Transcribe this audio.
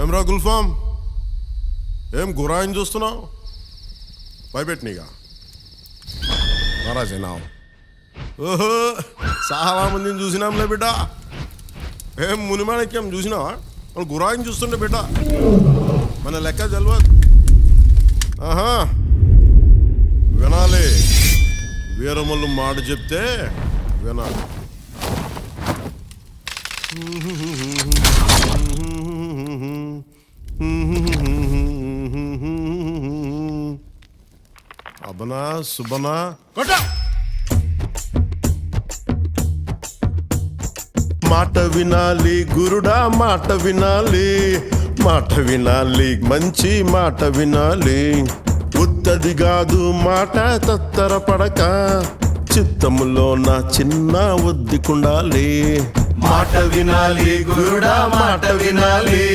ఏమ్రా గుల్ఫామ్, ఏం గురాయిని చూస్తున్నావు? భయపెట్టినీగా మహారాజేనా? ఓహో, చాలా మందిని చూసినాంలే బిడ్డ. ఏం మునిమాణిక్యం చూసినావా? వాళ్ళు గురాయిని చూస్తుండే బిడ్డ, మన లెక్క తెలియదు. ఆహా, వినాలి. వీరమల్లు మాట చెప్తే వినాలి. అబనా సుబనా మాట వినాలి గురుడా, మాట వినాలి, మాట వినాలి, మంచి మాట వినాలి. ఉత్తది కాదు మాట తత్తర పడక, చిత్తములో నా చిన్న ఒద్దికుండాలి. మాట వినాలి గురుడా, మాట వినాలి,